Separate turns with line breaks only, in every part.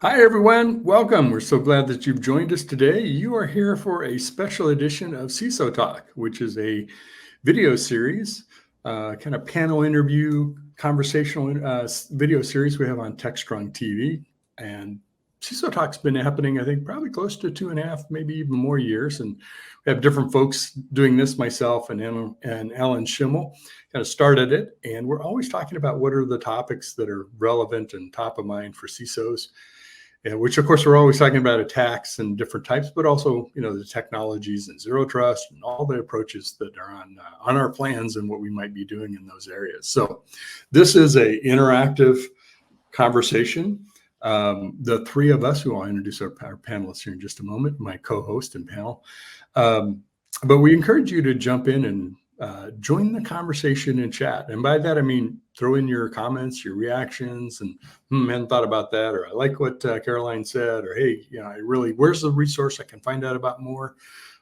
Hi, everyone. Welcome. We're so glad that you've joined us today. You are here for a special edition of CISO Talk, which is a video series, kind of panel interview, conversational video series we have on TechStrong TV. And CISO Talk's been happening, I think, probably close to 2.5, maybe even more years. And we have different folks doing this, myself and Alan Schimmel kind of started it. And we're always talking about what are the topics that are relevant and top of mind for CISOs. Which, of course, we're always talking about attacks and different types, but also, the technologies and zero trust and all the approaches that are on our plans and what we might be doing in those areas. So this is a interactive conversation. The three of us, who I'll introduce our panelists here in just a moment, my co-host and panel. But we encourage you to jump in and join the conversation and chat. And by that, I mean, throw in your comments, your reactions, and hadn't thought about that, or I like what Caroline said, or hey, where's the resource I can find out about more?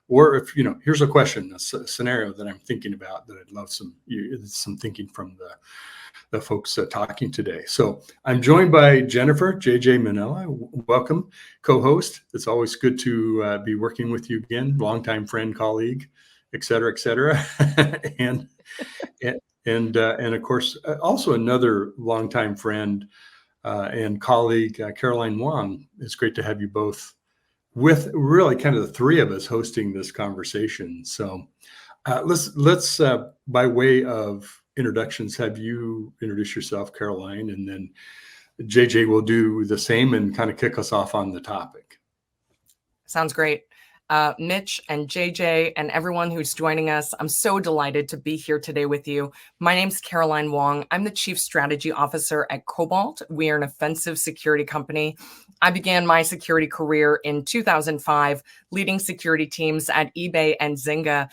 Or if, here's a question, a scenario that I'm thinking about that I'd love some thinking from the folks talking today. So I'm joined by Jennifer, JJ Minella. Welcome, co-host. It's always good to be working with you again, longtime friend, colleague, et cetera, et cetera. and of course, also another longtime friend and colleague, Caroline Wong. It's great to have you both with really kind of the three of us hosting this conversation. So let's by way of introductions, have you introduce yourself, Caroline, and then JJ will do the same and kind of kick us off on the topic.
Sounds great. Mitch and JJ and everyone who's joining us, I'm so delighted to be here today with you. My name's Caroline Wong. I'm the Chief Strategy Officer at Cobalt. We are an offensive security company. I began my security career in 2005, leading security teams at eBay and Zynga.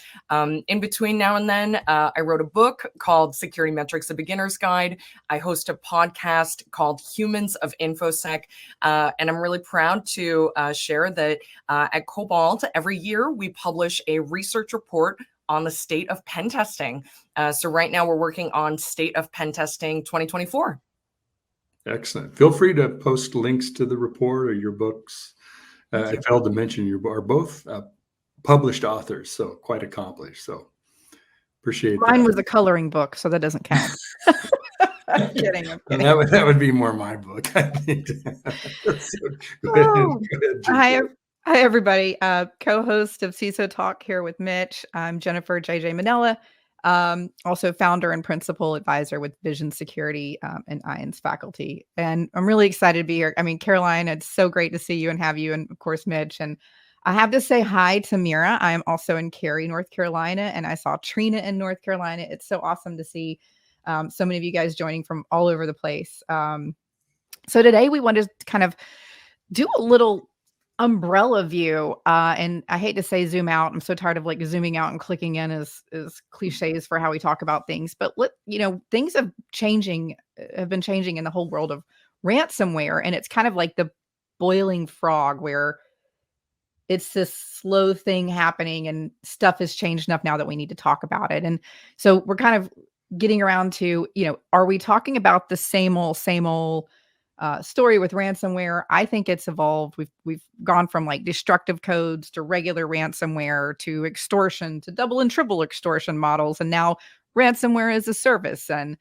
In between now and then, I wrote a book called Security Metrics: A Beginner's Guide. I host a podcast called Humans of InfoSec. And I'm really proud to share that at Cobalt, every year we publish a research report on the state of pen testing. So right now we're working on State of Pen Testing 2024.
Excellent. Feel free to post links to the report or your books. I failed to mention you are both published authors, so quite accomplished. So appreciate that.
Mine was a coloring book, so that doesn't count. I'm kidding.
That would be more my book, I think. So, go ahead,
Hi, everybody. Co-host of CISO Talk here with Mitch. I'm Jennifer, JJ Minella. Also founder and principal advisor with Vision Security and IANS faculty. And I'm really excited to be here. I mean, Caroline, it's so great to see you and have you, and of course, Mitch. And I have to say hi to Mira. I am also in Cary, North Carolina, and I saw Trina in North Carolina. It's so awesome to see so many of you guys joining from all over the place. So today we wanted to kind of do a little umbrella view, and I hate to say zoom out. I'm so tired of like zooming out and clicking in as cliches for how we talk about things. But things have been changing in the whole world of ransomware, and it's kind of like the boiling frog where it's this slow thing happening, and stuff has changed enough now that we need to talk about it. And so we're kind of getting around to, are we talking about the same old story with ransomware? I think it's evolved. We've gone from like destructive codes to regular ransomware to extortion to double and triple extortion models, and now ransomware as a service. And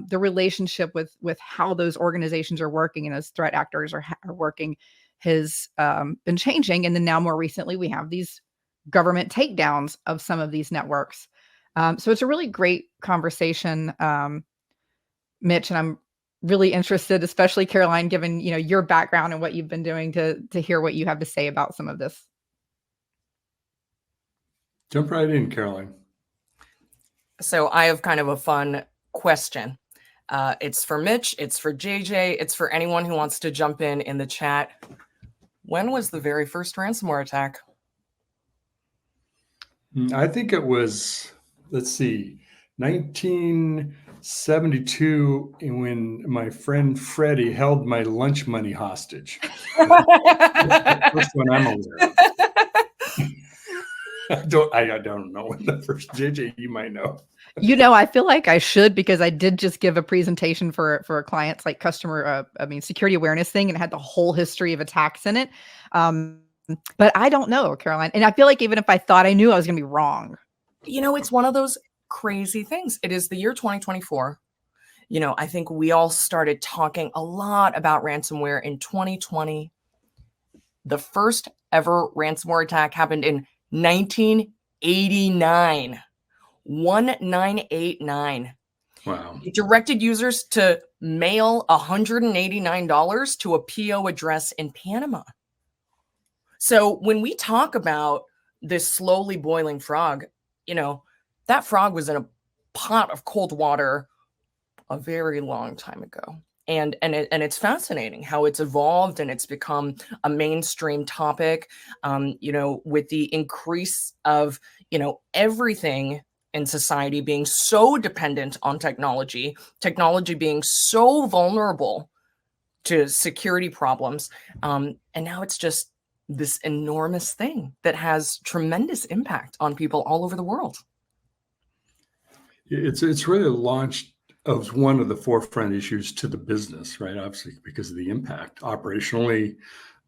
the relationship with how those organizations are working and as threat actors are working has been changing. And then now more recently, we have these government takedowns of some of these networks. So it's a really great conversation, Mitch, and I'm really interested, especially Caroline, given your background and what you've been doing, to hear what you have to say about some of this.
Jump right in, Caroline.
So I have kind of a fun question. It's for Mitch, it's for JJ, it's for anyone who wants to jump in the chat. When was the very first ransomware attack?
I think it was, 1972, when my friend Freddie held my lunch money hostage. That's the first one I'm aware of. I don't know when the first. JJ, you might know.
I feel like I should, because I did just give a presentation for a client's like customer, security awareness thing, and it had the whole history of attacks in it. But I don't know, Caroline. And I feel like even if I thought I knew, I was going to be wrong.
It's one of those crazy things. It is the year 2024. I think we all started talking a lot about ransomware in 2020. The first ever ransomware attack happened in 1989. 1989.
Wow.
It directed users to mail $189 to a PO address in Panama. So when we talk about this slowly boiling frog, that frog was in a pot of cold water a very long time ago. And it's fascinating how it's evolved and it's become a mainstream topic, with the increase of, everything in society being so dependent on technology being so vulnerable to security problems. And now it's just this enormous thing that has tremendous impact on people all over the world.
It's really launched of one of the forefront issues to the business, right? Obviously, because of the impact operationally,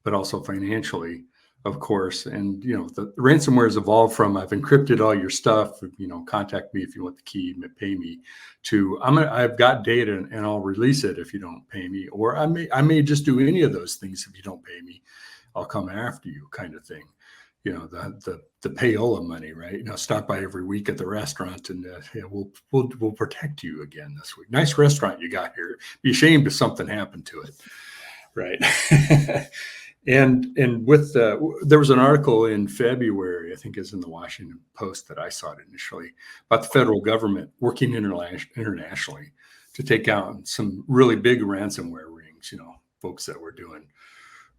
but also financially, of course. And, the ransomware has evolved from I've encrypted all your stuff, contact me if you want the key, pay me, to I've got data and I'll release it if you don't pay me, or I may just do any of those things if you don't pay me. I'll come after you, kind of thing. The payola money, right? Stop by every week at the restaurant and we'll protect you again this week. Nice restaurant you got here. Be ashamed if something happened to it, right? and with there was an article in February, I think is in the Washington Post, that I saw it initially, about the federal government working internationally to take out some really big ransomware rings. Folks that were doing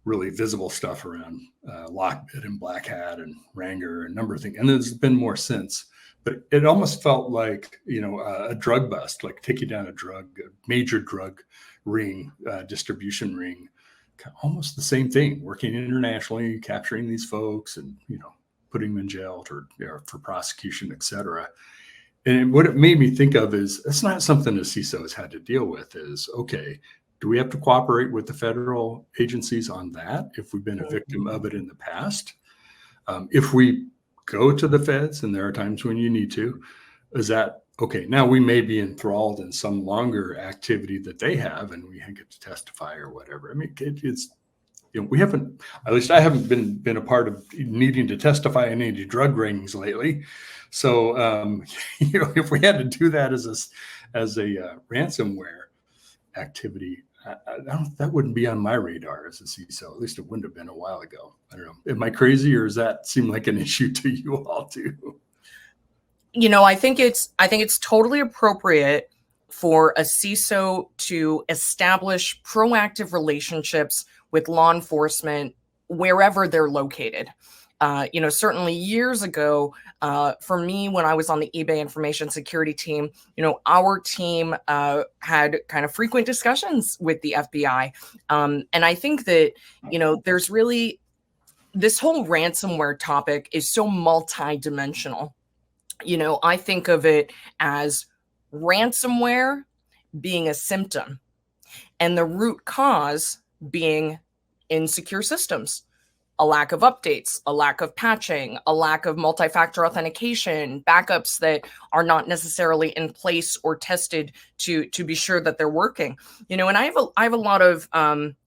really visible stuff around LockBit and BlackCat and Ragnar and a number of things. And there's been more since, but it almost felt like, a drug bust, like taking down a major drug ring, distribution ring, almost the same thing, working internationally, capturing these folks and, putting them in jail for prosecution, et cetera. And what it made me think of is it's not something the CISOs had to deal with. Is, okay, do we have to cooperate with the federal agencies on that if we've been a victim of it in the past? If we go to the feds, and there are times when you need to, is that, okay, now we may be enthralled in some longer activity that they have and we get to testify or whatever. I mean, it's, we haven't, at least I haven't been a part of needing to testify in any drug rings lately. So, if we had to do that as a ransomware activity, that wouldn't be on my radar as a CISO. At least it wouldn't have been a while ago. I don't know. Am I crazy, or does that seem like an issue to you all too?
I think it's totally appropriate for a CISO to establish proactive relationships with law enforcement wherever they're located. Certainly years ago, for me, when I was on the eBay information security team, our team had kind of frequent discussions with the FBI. And I think that, there's really, this whole ransomware topic is so multidimensional. I think of it as ransomware being a symptom and the root cause being insecure systems. A lack of updates, a lack of patching, a lack of multi-factor authentication, backups that are not necessarily in place or tested to be sure that they're working. And I have a lot of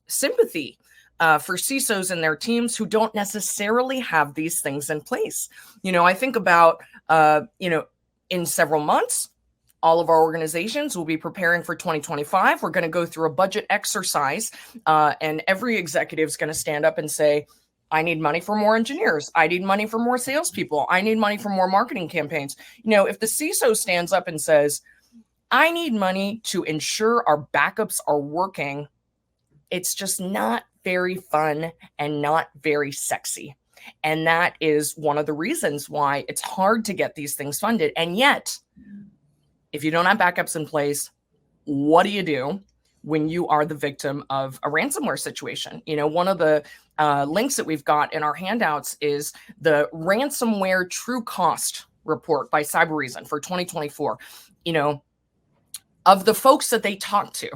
sympathy for CISOs and their teams who don't necessarily have these things in place. I think about, in several months, all of our organizations will be preparing for 2025. We're going to go through a budget exercise, and every executive is going to stand up and say, I need money for more engineers. I need money for more salespeople. I need money for more marketing campaigns. If the CISO stands up and says, I need money to ensure our backups are working, it's just not very fun and not very sexy. And that is one of the reasons why it's hard to get these things funded. And yet, if you don't have backups in place, what do you do when you are the victim of a ransomware situation? One of the links that we've got in our handouts is the Ransomeware True Cost report by Cyber Reason for 2024. Of the folks that they talked to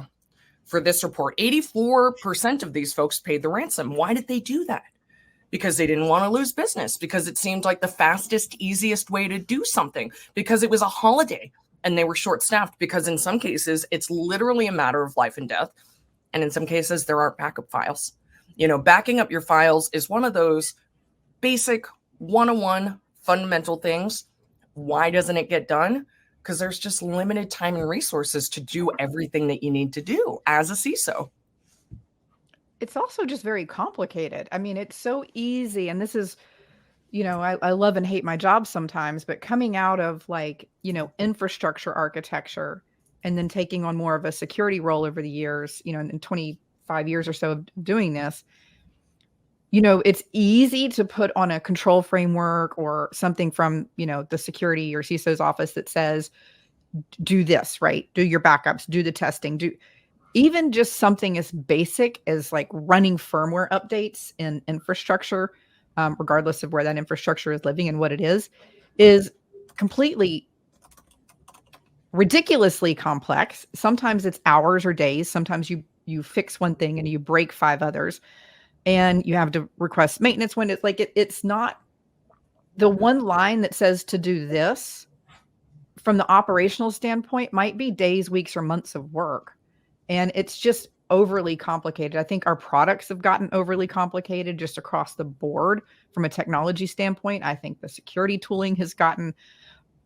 for this report, 84% of these folks paid the ransom. Why did they do that? Because they didn't want to lose business, because it seemed like the fastest, easiest way to do something, because it was a holiday and they were short-staffed, because in some cases, it's literally a matter of life and death. And in some cases, there aren't backup files. Backing up your files is one of those basic 101 fundamental things. Why doesn't it get done? Because there's just limited time and resources to do everything that you need to do as a CISO.
It's also just very complicated. I mean, it's so easy. And this is, I love and hate my job sometimes, but coming out of infrastructure architecture and then taking on more of a security role over the years, in 25 years or so of doing this, it's easy to put on a control framework or something from, the security or CISO's office that says, do this, right? Do your backups, do the testing, do even just something as basic as running firmware updates in infrastructure, regardless of where that infrastructure is living and what it is completely ridiculously complex. Sometimes it's hours or days. Sometimes you fix one thing and you break 5 others, and you have to request maintenance when it's not the one line that says to do this from the operational standpoint might be days, weeks, or months of work. And it's just overly complicated. I think our products have gotten overly complicated just across the board from a technology standpoint. I think the security tooling has gotten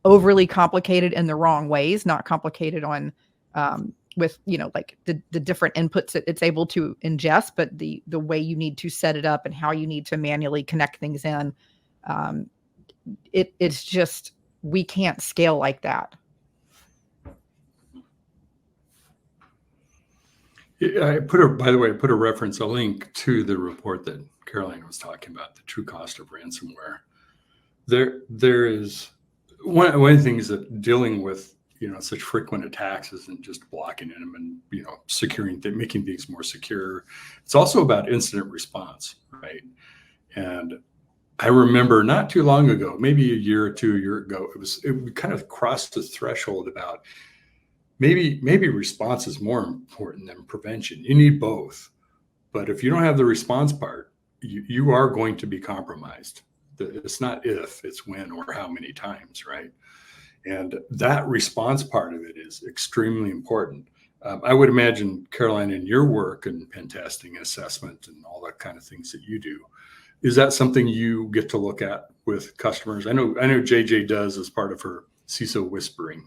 overly complicated in the wrong ways, not complicated on with the different inputs that it's able to ingest, but the way you need to set it up and how you need to manually connect things in. It's just, we can't scale like that.
I put a reference, a link to the report that Caroline was talking about, the true cost of ransomware. There is one of the things that dealing with such frequent attacks isn't just blocking them and securing, making things more secure. It's also about incident response, right? And I remember not too long ago, maybe a year or 2 years ago, it kind of crossed the threshold about maybe response is more important than prevention. You need both, but if you don't have the response part, you are going to be compromised. It's not if, it's when or how many times, right? And that response part of it is extremely important. I would imagine, Caroline, in your work and pen testing, assessment, and all that kind of things that you do, is that something you get to look at with customers? I know JJ does as part of her CISO whispering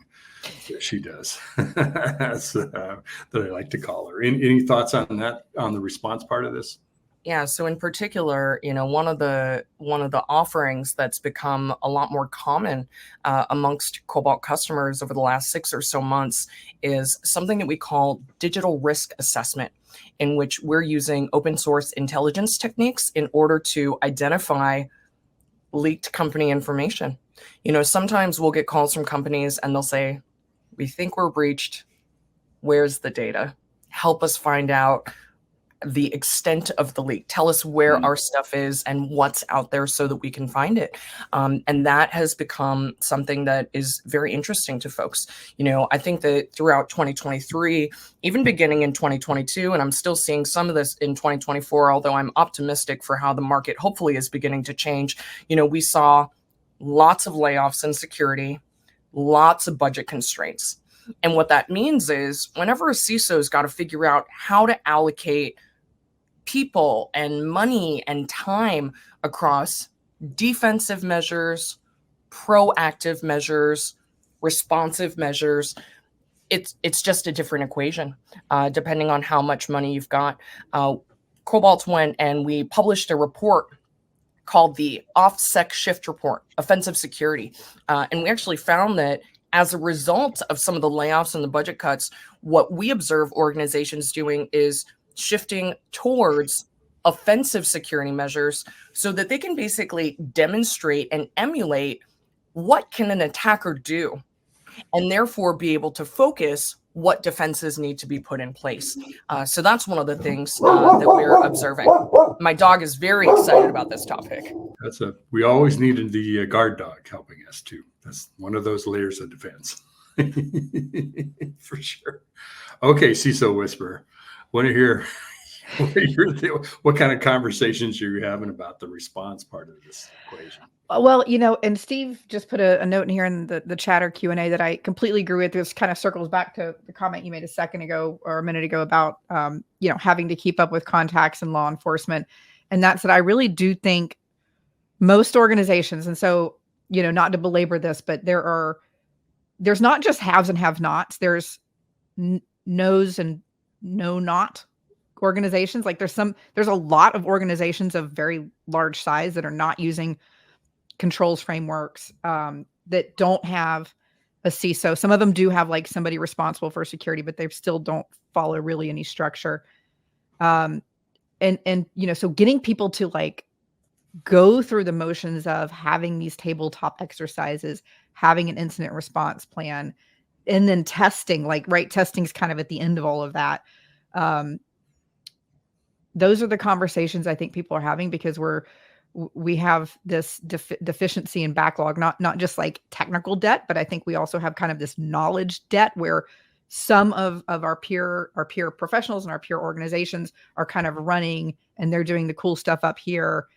that she does. That's that I like to call her. Any thoughts on that, on the response part of this?
Yeah. So in particular, one of the offerings that's become a lot more common amongst Cobalt customers over the last 6 or so months is something that we call digital risk assessment, in which we're using open source intelligence techniques in order to identify leaked company information. Sometimes we'll get calls from companies and they'll say, we think we're breached. Where's the data? Help us find out the extent of the leak. Tell us where our stuff is and what's out there so that we can find it. And that has become something that is very interesting to folks. I think that throughout 2023, even beginning in 2022, and I'm still seeing some of this in 2024, although I'm optimistic for how the market hopefully is beginning to change. We saw lots of layoffs in security, lots of budget constraints. And what that means is whenever a CISO's got to figure out how to allocate people and money and time across defensive measures, proactive measures, responsive measures, it's just a different equation, depending on how much money you've got. Cobalt went and we published a report called the OffSec Shift Report, Offensive Security. And we actually found that as a result of some of the layoffs and the budget cuts, what we observe organizations doing is shifting towards offensive security measures so that they can basically demonstrate and emulate what can an attacker do, and therefore be able to focus what defenses need to be put in place. So that's one of the things that we're observing. My dog is very excited about this topic.
We always needed the guard dog helping us too. That's one of those layers of defense. For sure. Okay, CISO Whisperer, want to hear what kind of conversations you're having about the response part of this equation.
Well, and Steve just put a note in here in the chatter Q&A that I completely agree with. This kind of circles back to the comment you made a second ago or a minute ago about, having to keep up with contacts and law enforcement. And that's that I really do think most organizations, and so, not to belabor this, but there's not just haves and have-nots. There's knows and know-not organizations. Like there's a lot of organizations of very large size that are not using controls frameworks, that don't have a CISO. Some of them do have like somebody responsible for security, but they still don't follow really any structure. So getting people to like go through the motions of having these tabletop exercises, having an incident response plan, and then testing, testing is kind of at the end of all of that. Those are the conversations I think people are having because we have this deficiency and backlog, not just like technical debt, but I think we also have kind of this knowledge debt where some of our peer professionals and our peer organizations are kind of running and they're doing the cool stuff up here.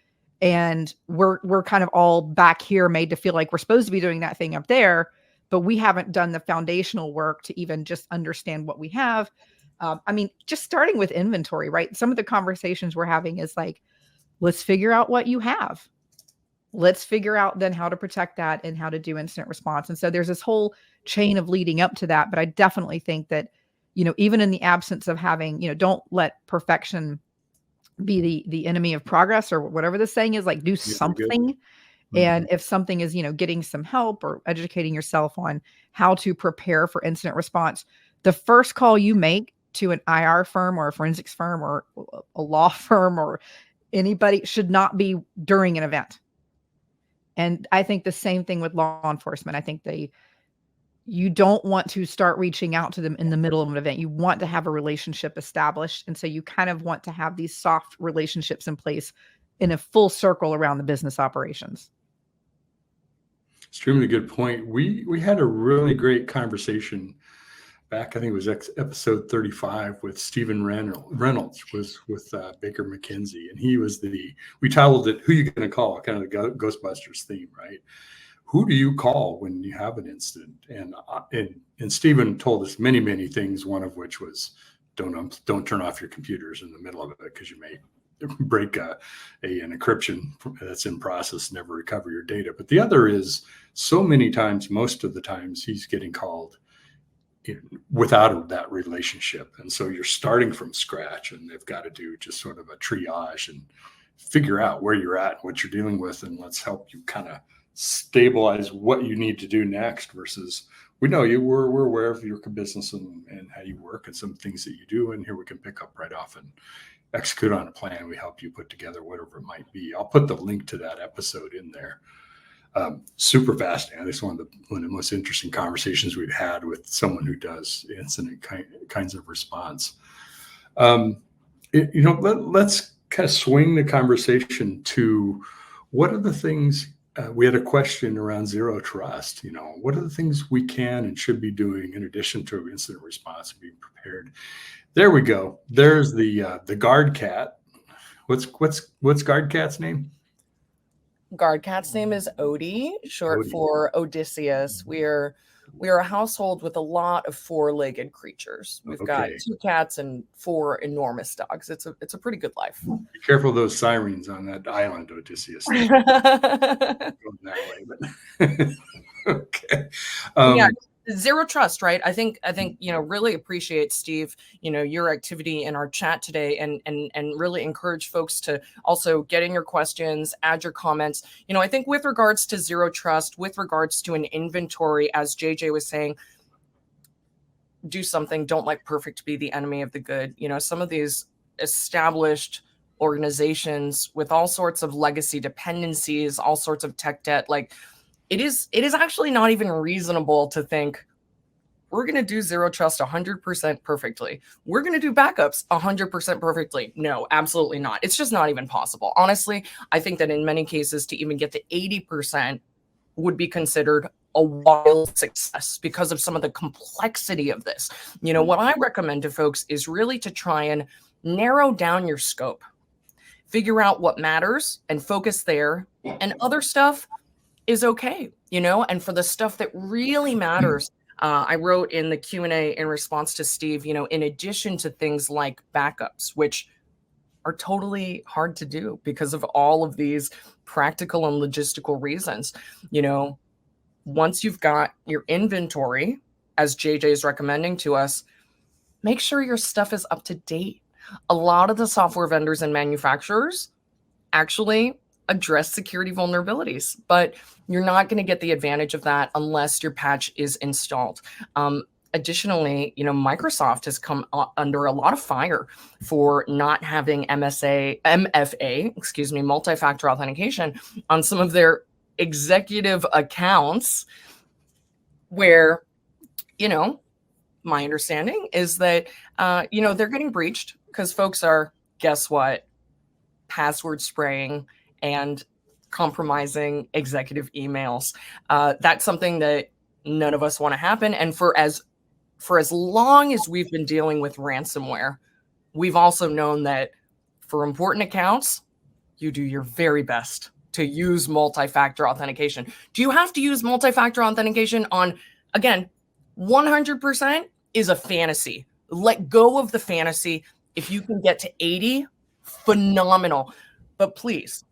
And we're kind of all back here made to feel like we're supposed to be doing that thing up there, but we haven't done the foundational work to even just understand what we have. Just starting with inventory, right? Some of the conversations we're having is like, let's figure out what you have. Let's figure out then how to protect that and how to do incident response. And so there's this whole chain of leading up to that. But I definitely think that, even in the absence of having, don't let perfection be the enemy of progress or whatever the saying is, like do something. Mm-hmm. And if something is, getting some help or educating yourself on how to prepare for incident response, the first call you make to an IR firm or a forensics firm or a law firm or anybody should not be during an event. And I think the same thing with law enforcement. I think you don't want to start reaching out to them in the middle of an event. You want to have a relationship established. And so you kind of want to have these soft relationships in place in a full circle around the business operations.
Extremely good point. We had a really great conversation back, I think it was episode 35 with Stephen Reynolds was with Baker McKenzie. And he was we titled it, Who You Gonna Call? Kind of the Ghostbusters theme, right? Who do you call when you have an incident? And Stephen told us many, many things, one of which was don't turn off your computers in the middle of it because you may break an encryption that's in process, never recover your data. But the other is so many times, most of the times he's getting called without that relationship. And so you're starting from scratch and they've got to do just sort of a triage and figure out where you're at, what you're dealing with, and let's help you kind of stabilize what you need to do next versus we know we're aware of your business and how you work and some things that you do. And here we can pick up right off and execute on a plan. We help you put together whatever it might be. I'll put the link to that episode in there. Super fascinating. It's one of the most interesting conversations we've had with someone who does incident kinds of response. Let's kind of swing the conversation to what are the things. We had a question around zero trust. What are the things we can and should be doing in addition to incident response and being prepared? There we go. There's the guard cat. What's guard cat's name?
Guard cat's name is Odie, short for Odysseus. We're a household with a lot of four-legged creatures. We've got 2 cats and 4 enormous dogs. It's a pretty good life.
Be careful of those sirens on that island, Odysseus. Going that way, but okay.
Yeah. Zero trust, right? I think, really appreciate, Steve, your activity in our chat today and really encourage folks to also get in your questions, add your comments. I think with regards to zero trust, with regards to an inventory, as JJ was saying, do something. Don't let perfect be the enemy of the good. Some of these established organizations with all sorts of legacy dependencies, all sorts of tech debt, like, it is actually not even reasonable to think we're going to do zero trust 100% perfectly. We're going to do backups 100% perfectly. No, absolutely not. It's just not even possible. Honestly, I think that in many cases to even get to 80% would be considered a wild success because of some of the complexity of this. You know, what I recommend to folks is really to try and narrow down your scope, figure out what matters and focus there, and other stuff is okay, you know, and for the stuff that really matters, I wrote in the Q&A in response to Steve, you know, in addition to things like backups, which are totally hard to do because of all of these practical and logistical reasons, you know, once you've got your inventory, as JJ is recommending to us, make sure your stuff is up to date. A lot of the software vendors and manufacturers actually address security vulnerabilities, but you're not going to get the advantage of that unless your patch is installed. Additionally, you know, Microsoft has come under a lot of fire for not having MFA, multi-factor authentication on some of their executive accounts where, you know, my understanding is that, you know, they're getting breached because folks are, guess what, password spraying and compromising executive emails. That's something that none of us want to happen. And for as long as we've been dealing with ransomware, we've also known that for important accounts, you do your very best to use multi-factor authentication. Do you have to use multi-factor authentication on, again, 100% is a fantasy. Let go of the fantasy. If you can get to 80, phenomenal. But please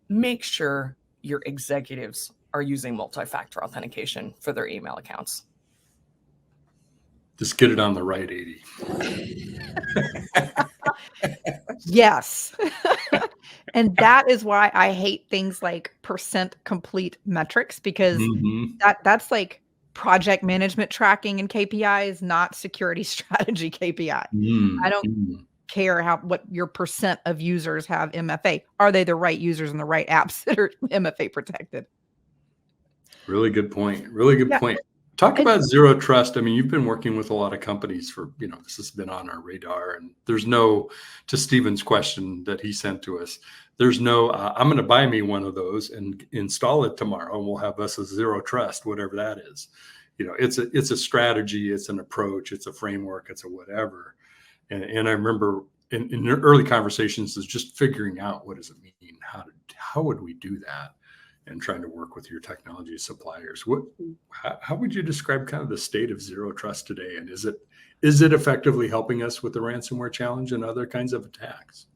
make sure your executives are using multi-factor authentication for their email accounts.
Just get it on the right 80.
Yes. And that is why I hate things like percent complete metrics, because that's like project management tracking and KPIs, not security strategy KPI. I don't care what your percent of users have MFA. Are they the right users and the right apps that are MFA protected?
Really good point. Really good point. Talk about zero trust. I mean, you've been working with a lot of companies for, you know, this has been on our radar, and there's no, to Stephen's question that he sent to us, there's no, I'm going to buy me one of those and install it tomorrow, and we'll have us a zero trust, whatever that is. You know, it's a strategy, it's an approach, it's a framework, it's a whatever. And I remember in early conversations is just figuring out, what does it mean? How would we do that? And trying to work with your technology suppliers. How would you describe kind of the state of zero trust today? And is it effectively helping us with the ransomware challenge and other kinds of attacks?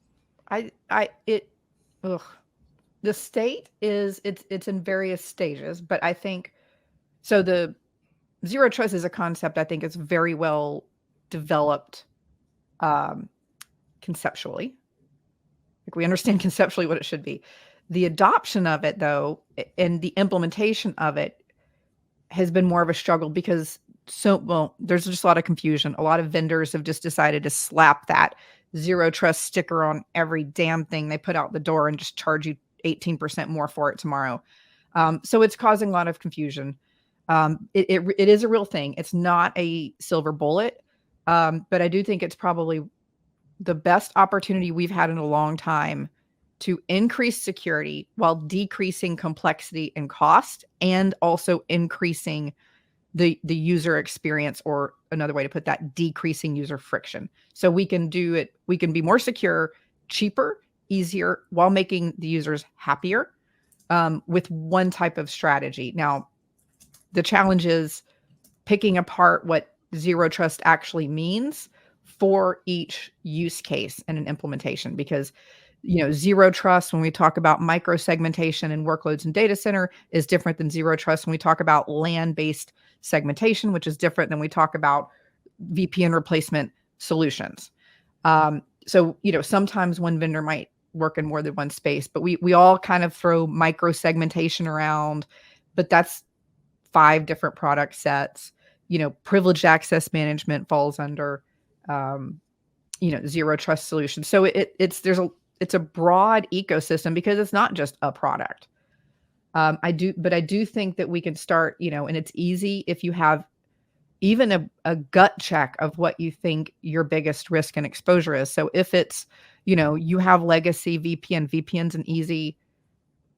The state is, it's in various stages, but I think, so the zero trust is a concept I think is very well developed conceptually. Like, we understand conceptually what it should be. The adoption of it, though, and the implementation of it has been more of a struggle because there's just a lot of confusion. A lot of vendors have just decided to slap that zero trust sticker on every damn thing they put out the door and just charge you 18% more for it tomorrow. So it's causing a lot of confusion. It is a real thing. It's not a silver bullet, but I do think it's probably the best opportunity we've had in a long time to increase security while decreasing complexity and cost, and also increasing the user experience, or another way to put that, decreasing user friction. So we can do it, we can be more secure, cheaper, easier, while making the users happier with one type of strategy. Now, the challenge is picking apart what zero trust actually means for each use case and an implementation, because zero trust, when we talk about micro segmentation and workloads in data center, is different than zero trust when we talk about LAN-based segmentation, which is different than we talk about VPN replacement solutions. So, sometimes one vendor might work in more than one space, but we all kind of throw micro segmentation around, but that's 5 different product sets. Privileged access management falls under, zero trust solutions. So it's a broad ecosystem because it's not just a product. I do think that we can start, and it's easy if you have even a gut check of what you think your biggest risk and exposure is. So if it's, you have legacy VPN's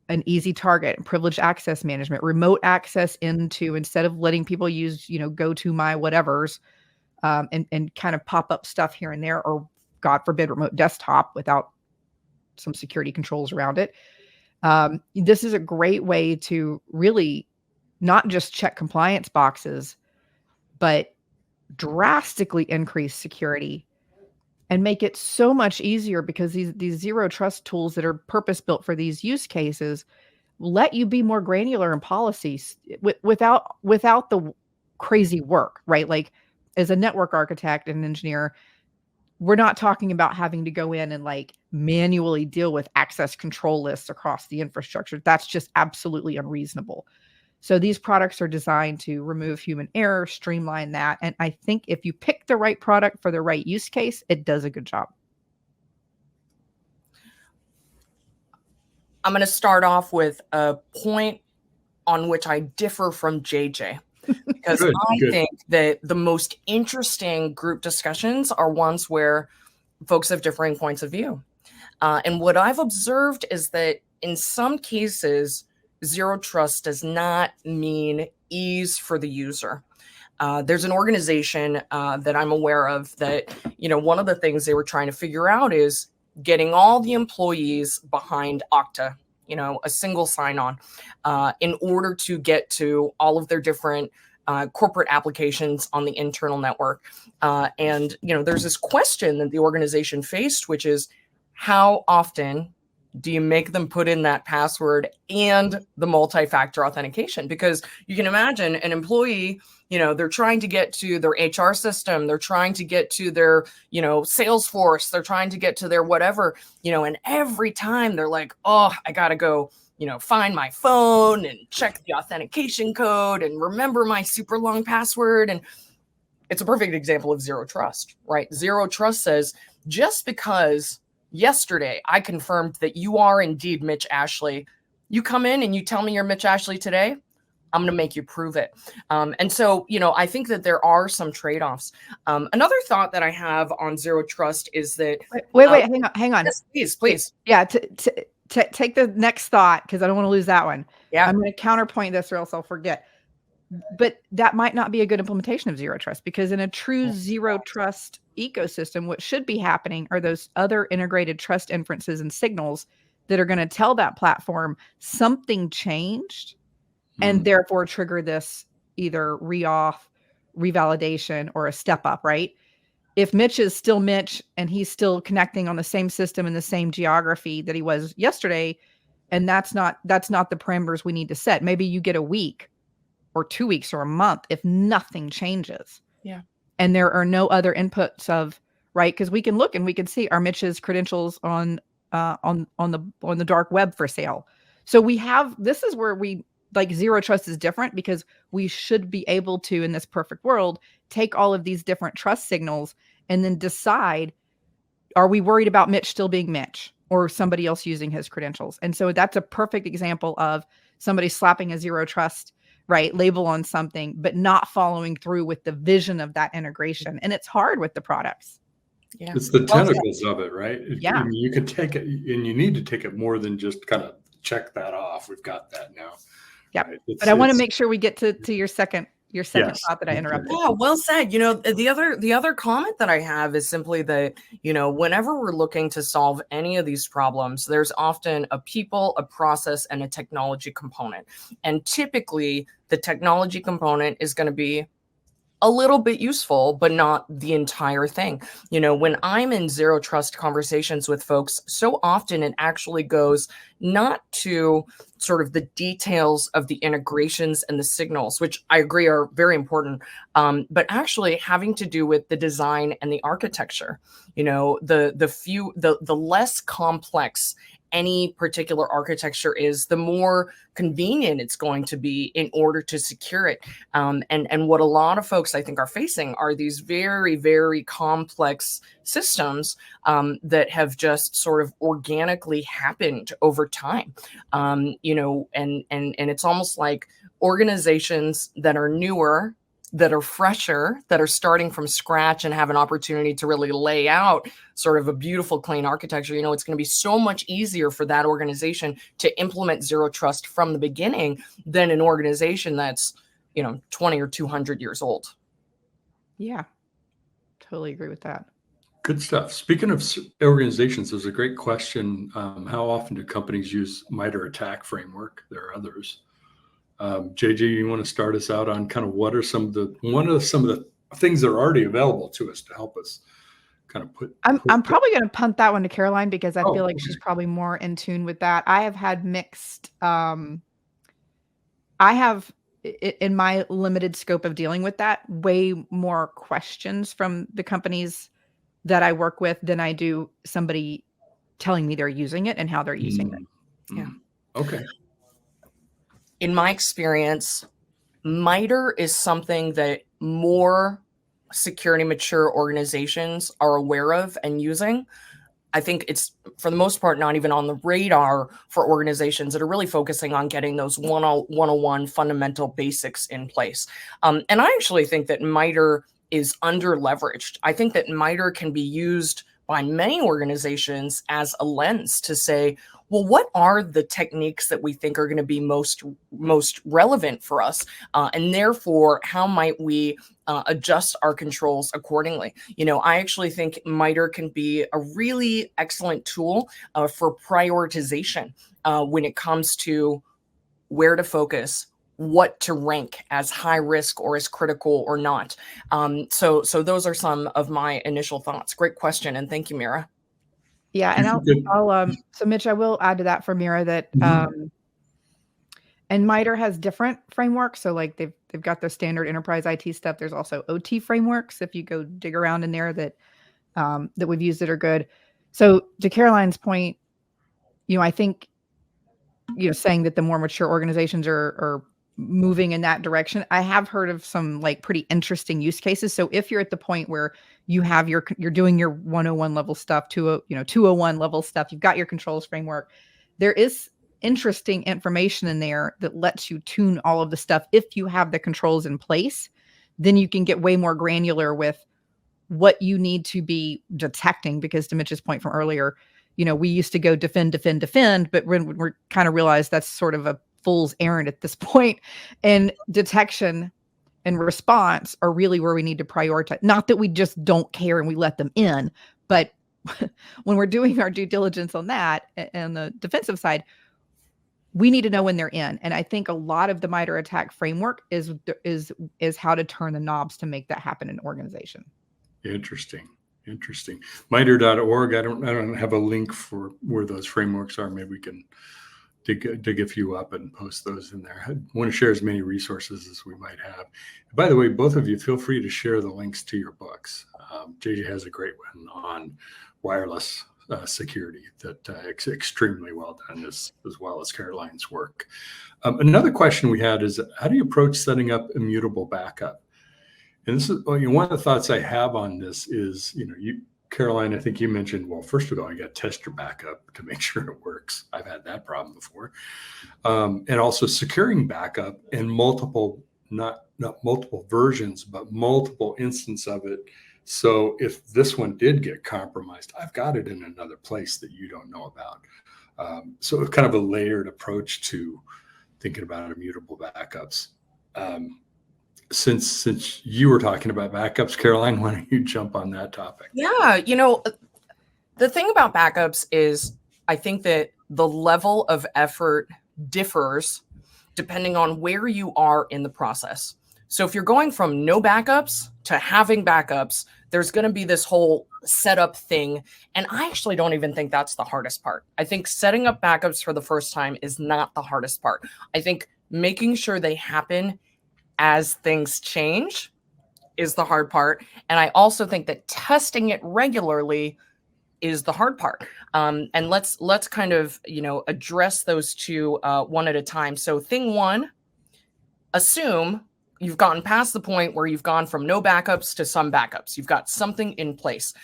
an easy target, privileged access management, remote access into, instead of letting people use, go to my whatevers, and kind of pop up stuff here and there, or God forbid, remote desktop without some security controls around it. This is a great way to really not just check compliance boxes, but drastically increase security and make it so much easier, because these zero trust tools that are purpose built for these use cases let you be more granular in policies without the crazy work, right? Like, as a network architect and engineer, we're not talking about having to go in and like manually deal with access control lists across the infrastructure. That's just absolutely unreasonable. So these products are designed to remove human error, streamline that. And I think if you pick the right product for the right use case, it does a good job.
I'm going to start off with a point on which I differ from JJ, because I think that the most interesting group discussions are ones where folks have differing points of view. And what I've observed is that in some cases, zero trust does not mean ease for the user. There's an organization that I'm aware of that, one of the things they were trying to figure out is getting all the employees behind Okta, a single sign-on, in order to get to all of their different corporate applications on the internal network. And there's this question that the organization faced, which is, how often do you make them put in that password and the multi-factor authentication? Because you can imagine an employee, they're trying to get to their HR system, they're trying to get to their, Salesforce, they're trying to get to their whatever, and every time they're like, oh, I got to go, find my phone and check the authentication code and remember my super long password. And it's a perfect example of zero trust, right? Zero trust says, just because yesterday I confirmed that you are indeed Mitch Ashley, you come in and you tell me you're Mitch Ashley today, I'm going to make you prove it. And so, I think that there are some trade-offs. Another thought that I have on zero trust is that...
Wait, hang on.
Yes, please.
Yeah, take the next thought, because I don't want to lose that one.
Yeah.
I'm going to counterpoint this or else I'll forget. But that might not be a good implementation of zero trust, because in a true zero trust ecosystem, what should be happening are those other integrated trust inferences and signals that are going to tell that platform something changed and therefore trigger this either reauth, revalidation, or a step up, right? If Mitch is still Mitch and he's still connecting on the same system in the same geography that he was yesterday, and that's not the parameters we need to set. Maybe you get a week or 2 weeks or a month if nothing changes.
Yeah. And
there are no other inputs of, right? Because we can look and we can see, are Mitch's credentials on the dark web for sale? So this is where zero trust is different, because we should be able to, in this perfect world, take all of these different trust signals and then decide, are we worried about Mitch still being Mitch or somebody else using his credentials? And so that's a perfect example of somebody slapping a zero trust, right, label on something, but not following through with the vision of that integration. And it's hard with the products.
Yeah. It's the tentacles of it, right?
Yeah.
And you can take it, and you need to take it more than just kind of check that off. We've got that now.
Yeah. Right? But I want to make sure we get to your second thought that I interrupted.
Yeah, well said. The other comment that I have is simply that, whenever we're looking to solve any of these problems, there's often a people, a process, and a technology component. And typically the technology component is going to be a little bit useful, but not the entire thing. When I'm in zero trust conversations with folks, so often it actually goes not to sort of the details of the integrations and the signals, which I agree are very important, but actually having to do with the design and the architecture. The less complex any particular architecture is, the more convenient it's going to be in order to secure it. And what a lot of folks, I think, are facing are these very, very complex systems that have just sort of organically happened over time. And it's almost like organizations that are newer that are fresher, that are starting from scratch and have an opportunity to really lay out sort of a beautiful, clean architecture, it's going to be so much easier for that organization to implement zero trust from the beginning than an organization that's, 20 or 200 years old.
Yeah, totally agree with that.
Good stuff. Speaking of organizations, there's a great question. How often do companies use MITRE ATT&CK framework? There are others. JJ, you want to start us out on kind of what are some of the things that are already available to us to help us kind of put.
I'm probably going to punt that one to Caroline because I feel like
okay.
she's probably more in tune with that. I have had mixed. I have, in my limited scope of dealing with that, way more questions from the companies that I work with than I do somebody telling me they're using it and how they're using it.
Yeah.
Okay.
In my experience, MITRE is something that more security mature organizations are aware of and using. I think it's, for the most part, not even on the radar for organizations that are really focusing on getting those 101 fundamental basics in place. And I actually think that MITRE is under leveraged. I think that MITRE can be used by many organizations as a lens to say, well, what are the techniques that we think are going to be most relevant for us? And therefore, how might we adjust our controls accordingly? I actually think MITRE can be a really excellent tool for prioritization when it comes to where to focus, what to rank as high risk or as critical or not. So those are some of my initial thoughts. Great question. And thank you, Mira.
Yeah. And I'll so Mitch, I will add to that for Mira that, and MITRE has different frameworks. So like they've got their standard enterprise IT stuff. There's also OT frameworks, if you go dig around in there, that we've used that are good. So to Caroline's point, I think, saying that the more mature organizations are moving in that direction. I have heard of some like pretty interesting use cases. So if you're at the point where you have you're doing your 101 level stuff, 201 level stuff, you've got your controls framework, there is interesting information in there that lets you tune all of the stuff. If you have the controls in place, then you can get way more granular with what you need to be detecting, because to Mitch's point from earlier, we used to go defend, but we're kind of realized that's sort of a fool's errand at this point. And detection and response are really where we need to prioritize. Not that we just don't care and we let them in, but when we're doing our due diligence on that and the defensive side, we need to know when they're in. And I think a lot of the MITRE ATT&CK framework is how to turn the knobs to make that happen in an organization.
Interesting. MITRE.org. I don't have a link for where those frameworks are. Maybe we can dig a few up and post those in there. I want to share as many resources as we might have. By the way, both of you, feel free to share the links to your books. JJ has a great one on wireless security that extremely well done, as well as Caroline's work. Another question we had is, how do you approach setting up immutable backup? And this is one of the thoughts I have on this is, Caroline, I think you mentioned, well, first of all, you got to test your backup to make sure it works. I've had that problem before. And also securing backup in multiple, not multiple versions, but multiple instances of it. So if this one did get compromised, I've got it in another place that you don't know about. So it's kind of a layered approach to thinking about immutable backups. Since you were talking about backups, Caroline, why don't you jump on that topic?
Yeah, the thing about backups is I think that the level of effort differs depending on where you are in the process. So if you're going from no backups to having backups, there's going to be this whole setup thing. And I actually don't even think that's the hardest part. I think setting up backups for the first time is not the hardest part. I think making sure they happen as things change is the hard part. And I also think that testing it regularly is the hard part. And let's kind of, address those two one at a time. So thing one, assume you've gotten past the point where you've gone from no backups to some backups. You've got something in place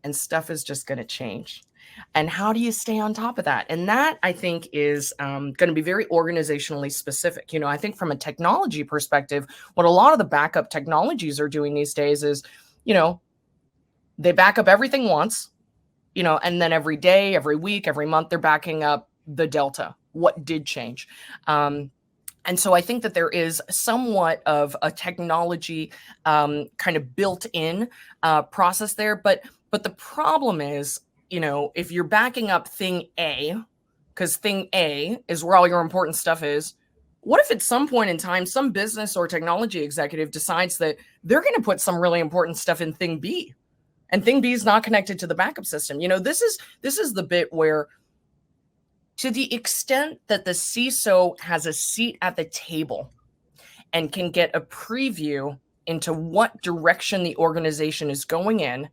and stuff is just going to change. And how do you stay on top of that? And that, I think, is going to be very organizationally specific. I think from a technology perspective, what a lot of the backup technologies are doing these days is, they back up everything once, and then every day, every week, every month, they're backing up the delta. What did change? And so I think that there is somewhat of a technology kind of built-in process there. But the problem is, if you're backing up thing A, because thing A is where all your important stuff is, what if at some point in time, some business or technology executive decides that they're going to put some really important stuff in thing B, and thing B is not connected to the backup system? This is the bit where, to the extent that the CISO has a seat at the table and can get a preview into what direction the organization is going in,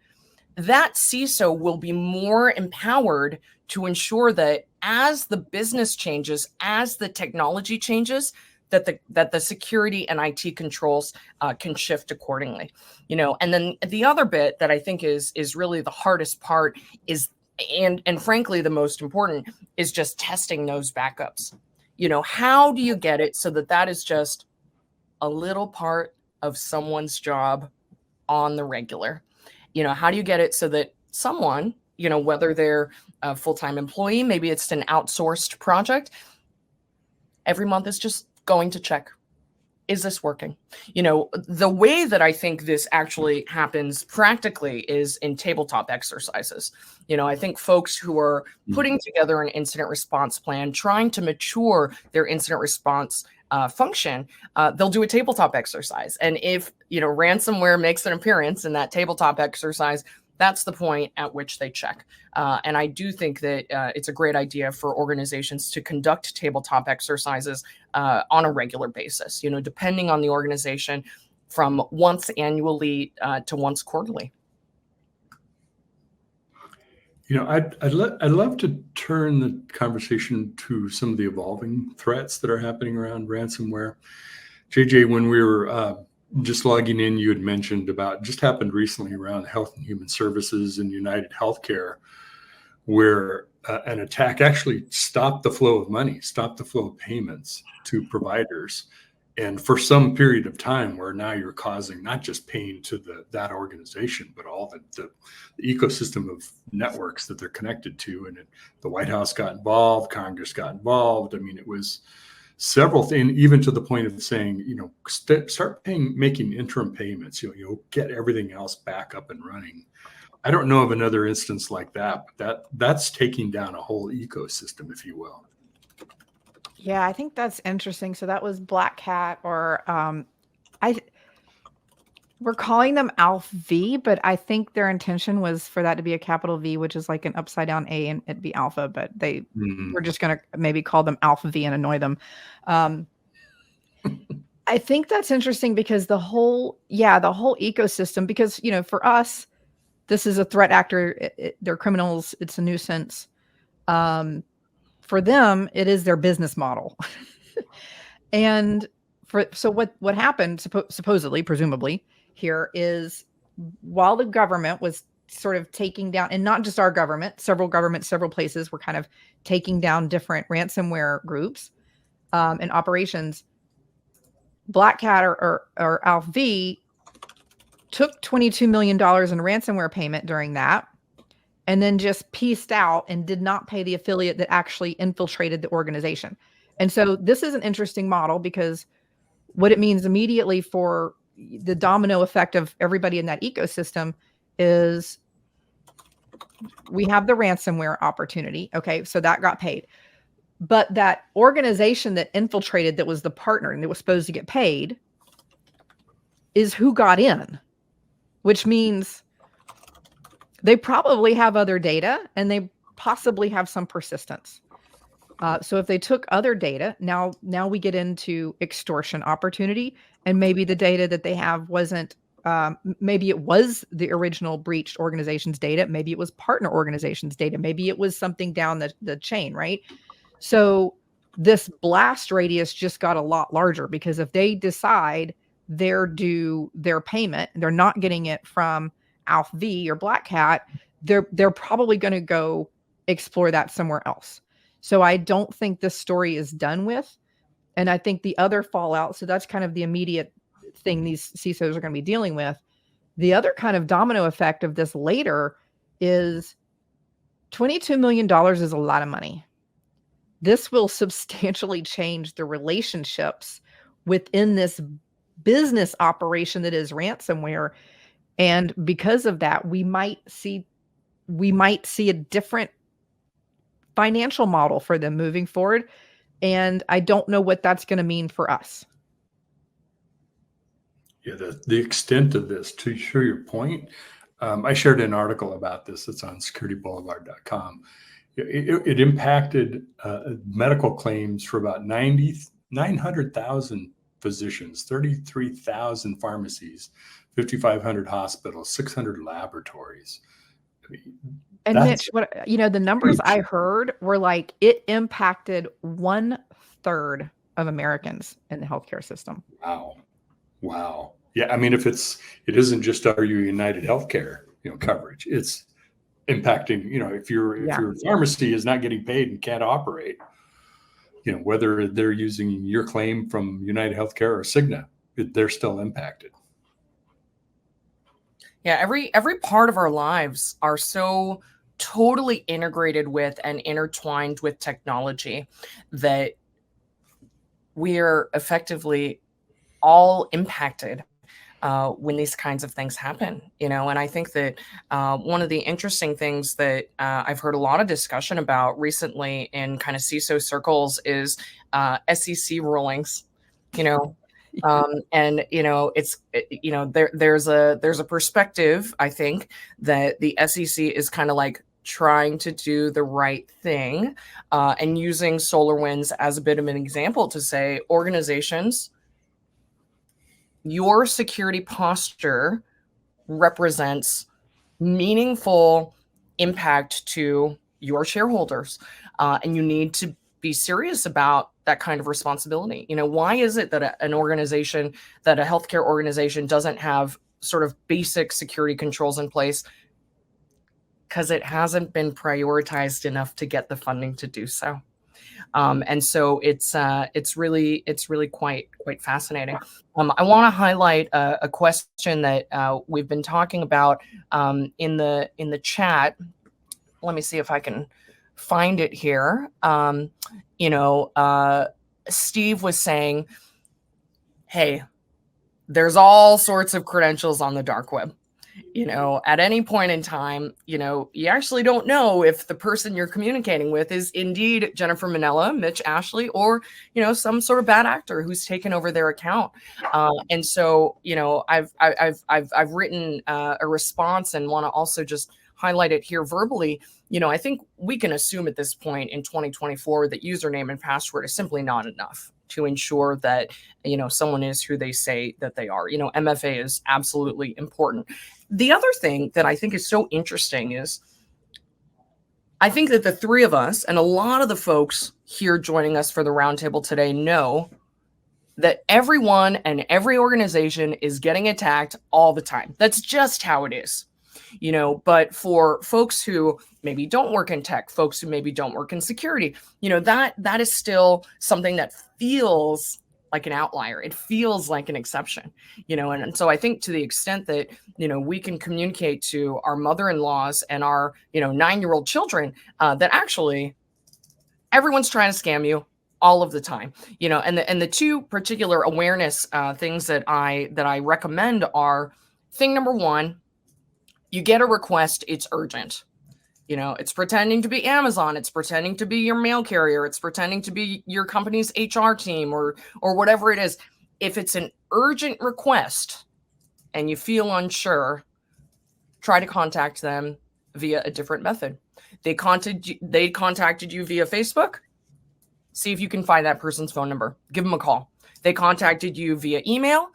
that CISO will be more empowered to ensure that as the business changes, as the technology changes, that the security and IT controls can shift accordingly. And then the other bit that I think is really the hardest part is, and frankly, the most important, is just testing those backups. How do you get it so that is just a little part of someone's job on the regular? How do you get it so that someone, whether they're a full-time employee, maybe it's an outsourced project, every month is just going to check, is this working? The way that I think this actually happens practically is in tabletop exercises. I think folks who are putting together an incident response plan, trying to mature their incident response function, they'll do a tabletop exercise. And if, ransomware makes an appearance in that tabletop exercise, that's the point at which they check. And I do think that it's a great idea for organizations to conduct tabletop exercises on a regular basis, depending on the organization, from once annually to once quarterly.
I'd love to turn the conversation to some of the evolving threats that are happening around ransomware. JJ, when we were just logging in, you had mentioned about just happened recently around Health and Human Services and United Healthcare, where an attack actually stopped the flow of money, stopped the flow of payments to providers. And for some period of time, where now you're causing not just pain to that organization, but all the ecosystem of networks that they're connected to. And the White House got involved, Congress got involved. I mean, it was several things, even to the point of saying, start making interim payments, get everything else back up and running. I don't know of another instance like that, but that's taking down a whole ecosystem, if you will.
Yeah, I think that's interesting. So that was BlackCat, or we're calling them Alpha V, but I think their intention was for that to be a capital V, which is like an upside down A, and it'd be alpha, but we're just going to maybe call them Alpha V and annoy them. I think that's interesting because the whole ecosystem, because, for us, this is a threat actor. They're criminals. It's a nuisance. For them, it is their business model. And so what happened, supposedly, presumably, here is, while the government was sort of taking down, and not just our government, several governments, several places were kind of taking down different ransomware groups and operations, BlackCat or Alpha V took $22 million in ransomware payment during that, and then just pieced out and did not pay the affiliate that actually infiltrated the organization. And so this is an interesting model, because what it means immediately for the domino effect of everybody in that ecosystem is, we have the ransomware opportunity. Okay, so that got paid. But that organization that infiltrated, that was the partner and that was supposed to get paid, is who got in, which means they probably have other data, and they possibly have some persistence. So if they took other data, now we get into extortion opportunity, and maybe the data that they have wasn't, maybe it was the original breached organization's data, maybe it was partner organization's data, maybe it was something down the chain, right? So this blast radius just got a lot larger, because if they decide they're due their payment, and they're not getting it from Alpha V or BlackCat, they're probably going to go explore that somewhere else. So I don't think this story is done with. And I think the other fallout, so that's kind of the immediate thing these CISOs are going to be dealing with. The other kind of domino effect of this later is $22 million is a lot of money. This will substantially change the relationships within this business operation that is ransomware. And because of that, we might see a different financial model for them moving forward. And I don't know what that's going to mean for us.
Yeah, the extent of this, to show your point, I shared an article about this. It's on securityboulevard.com. It impacted medical claims for about 900,000 physicians, 33,000 pharmacies, 5,500 hospitals, 600 laboratories. I mean,
and Mitch, the numbers I heard were like it impacted 1/3 of Americans in the healthcare system.
Wow. Yeah, I mean, it isn't just our United Healthcare, coverage. It's impacting, if your pharmacy is not getting paid and can't operate, whether they're using your claim from United Healthcare or Cigna, they're still impacted.
Yeah, every part of our lives are so totally integrated with and intertwined with technology that we're effectively all impacted when these kinds of things happen, and I think that one of the interesting things that I've heard a lot of discussion about recently in kind of CISO circles is SEC rulings, and it's there's a perspective, I think, that the SEC is kind of like trying to do the right thing and using SolarWinds as a bit of an example to say, organizations, your security posture represents meaningful impact to your shareholders, and you need to be serious about that kind of responsibility. Why is it that a healthcare organization doesn't have sort of basic security controls in place? Because it hasn't been prioritized enough to get the funding to do so. And so it's really quite fascinating. I want to highlight a question that we've been talking about in the chat. Let me see if I can find it here. Steve was saying, hey, there's all sorts of credentials on the dark web. At any point in time, you actually don't know if the person you're communicating with is indeed Jennifer Minella, Mitch Ashley, or, some sort of bad actor who's taken over their account. And so, I've written a response and want to also just highlight it here verbally. I think we can assume at this point in 2024 that username and password is simply not enough to ensure that, someone is who they say that they are. MFA is absolutely important. The other thing that I think is so interesting is I think that the three of us and a lot of the folks here joining us for the roundtable today know that everyone and every organization is getting attacked all the time. That's just how it is. But for folks who maybe don't work in tech, folks who maybe don't work in security, that is still something that feels like an outlier. It feels like an exception, and so I think to the extent that, we can communicate to our mother-in-laws and our, 9-year-old children that actually everyone's trying to scam you all of the time, and the two particular awareness things that I recommend are, thing number one, you get a request, it's urgent. It's pretending to be Amazon. It's pretending to be your mail carrier. It's pretending to be your company's HR team or whatever it is. If it's an urgent request and you feel unsure, try to contact them via a different method. They contacted you via Facebook. See if you can find that person's phone number. Give them a call. They contacted you via email.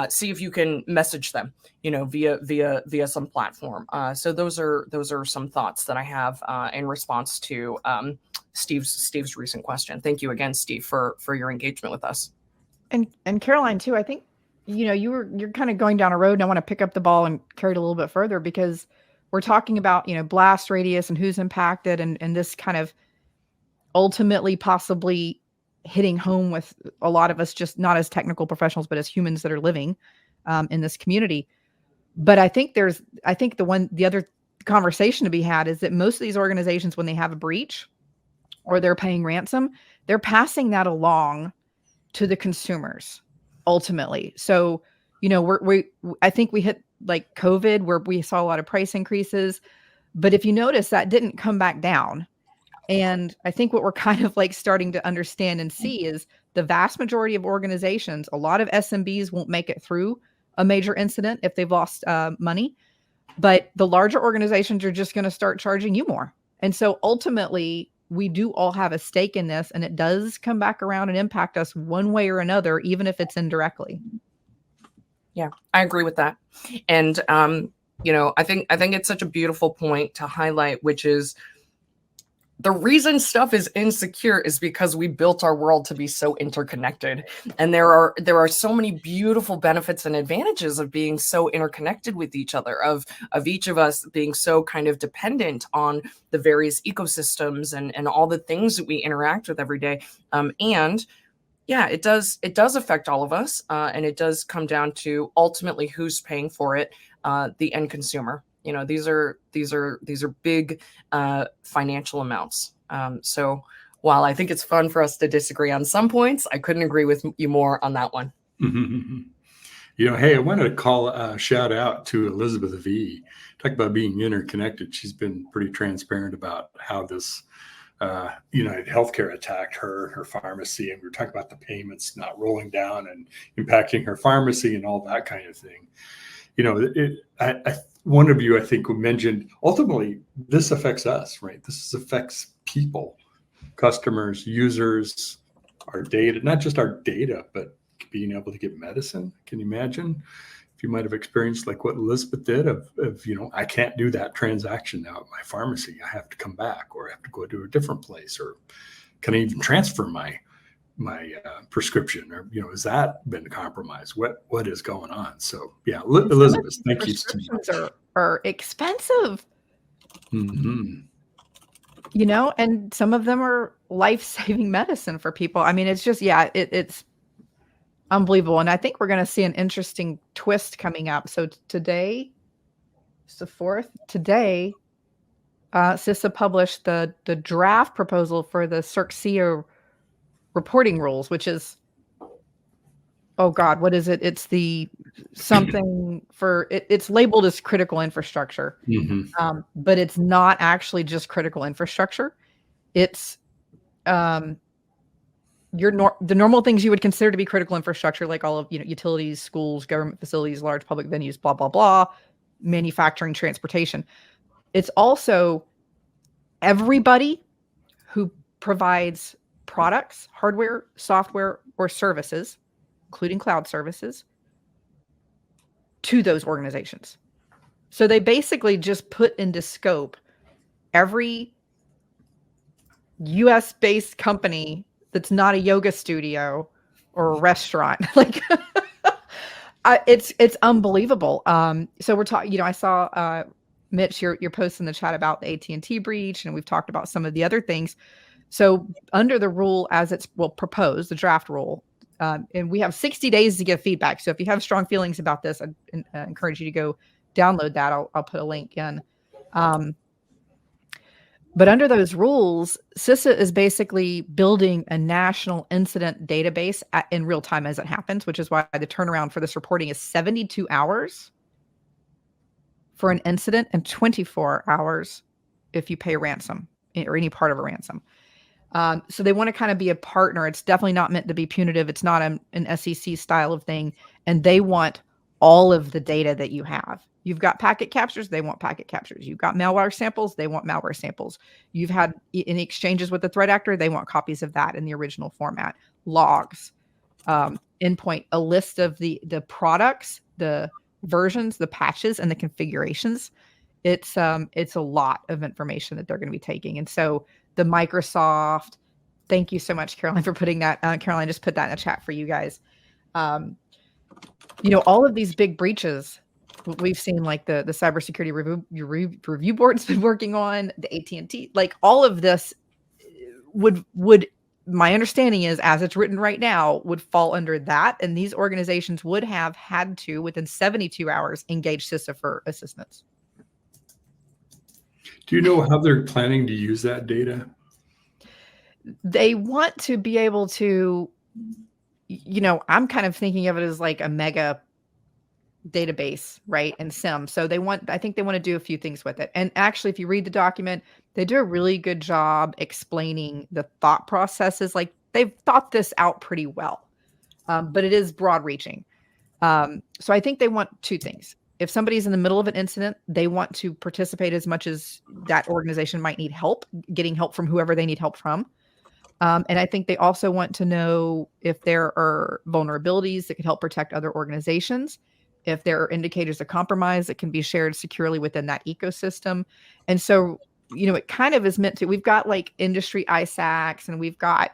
See if you can message them, via some platform. So those are some thoughts that I have in response to Steve's recent question. Thank you again, Steve, for your engagement with us.
And Caroline too. I think you're kind of going down a road, and I want to pick up the ball and carry it a little bit further, because we're talking about, blast radius and who's impacted, and this kind of ultimately possibly hitting home with a lot of us, just not as technical professionals, but as humans that are living in this community. But I think the other conversation to be had is that most of these organizations, when they have a breach or they're paying ransom, they're passing that along to the consumers ultimately. So, I think we hit like COVID where we saw a lot of price increases, but if you notice, that didn't come back down. And I think what we're kind of like starting to understand and see is the vast majority of organizations, a lot of SMBs won't make it through a major incident if they've lost money, but the larger organizations are just going to start charging you more. And so ultimately, we do all have a stake in this, and it does come back around and impact us one way or another, even if it's indirectly.
Yeah, I agree with that. And, I think it's such a beautiful point to highlight, which is the reason stuff is insecure is because we built our world to be so interconnected. And there are so many beautiful benefits and advantages of being so interconnected with each other, of each of us being so kind of dependent on the various ecosystems and all the things that we interact with every day. And yeah, it does affect all of us. And it does come down to ultimately who's paying for it, the end consumer. These are big financial amounts. So while I think it's fun for us to disagree on some points, I couldn't agree with you more on that one.
Hey, I wanted to call a shout out to Elizabeth V. Talk about being interconnected. She's been pretty transparent about how this United Healthcare attacked her pharmacy, and we were talking about the payments not rolling down and impacting her pharmacy and all that kind of thing. One of you, I think, mentioned ultimately this affects us, right? This affects people, customers, users, our data, not just our data, but being able to get medicine. Can you imagine if you might have experienced like what Elizabeth did of I can't do that transaction now at my pharmacy. I have to come back, or I have to go to a different place, or can I even transfer my prescription, or has that been compromised? What is going on? So yeah, Elizabeth, thank you so much.
Are expensive,
mm-hmm.
And some of them are life-saving medicine for people. I mean, it's just it's unbelievable. And I think we're going to see an interesting twist coming up. So today, it's the 4th. Today, CISA published the draft proposal for the CIRC reporting rules, which is, oh God, what is it? It's the something for it's labeled as critical infrastructure, but it's not actually just critical infrastructure. It's the normal things you would consider to be critical infrastructure, like all of utilities, schools, government facilities, large public venues, blah blah blah, manufacturing, transportation. It's also everybody who provides products, hardware, software, or services, including cloud services, to those organizations. So they basically just put into scope every US-based company that's not a yoga studio or a restaurant. Like it's unbelievable. So we're talking, I saw Mitch, your post in the chat about the AT&T breach, and we've talked about some of the other things. So under the rule as it's proposed, the draft rule, and we have 60 days to give feedback. So if you have strong feelings about this, I encourage you to go download that. I'll put a link in. But under those rules, CISA is basically building a national incident database in real time as it happens, which is why the turnaround for this reporting is 72 hours for an incident and 24 hours if you pay a ransom or any part of a ransom. So they want to kind of be a partner. It's definitely not meant to be punitive. It's not an SEC style of thing. And they want all of the data that you have. You've got packet captures, they want packet captures. You've got malware samples, they want malware samples. You've had any exchanges with the threat actor, they want copies of that in the original format. Logs, endpoint, a list of the products, the versions, the patches, and the configurations. It's a lot of information that they're going to be taking. And so the Microsoft, thank you so much, Caroline, for putting that. Caroline just put that in the chat for you guys. All of these big breaches we've seen like the cybersecurity review board's been working on, the AT&T, like all of this would my understanding is, as it's written right now, would fall under that. And these organizations would have had to, within 72 hours, engage CISA for assistance.
Do you know how they're planning to use that data?
They want to be able to, I'm kind of thinking of it as like a mega database, right? And SIM. So I think they want to do a few things with it. And actually, if you read the document, they do a really good job explaining the thought processes. Like they've thought this out pretty well, but it is broad reaching. So I think they want two things. If somebody's in the middle of an incident, they want to participate as much as that organization might need help, getting help from whoever they need help from. And I think they also want to know if there are vulnerabilities that could help protect other organizations, if there are indicators of compromise that can be shared securely within that ecosystem. And so, it kind of is meant to, we've got like industry ISACs and we've got,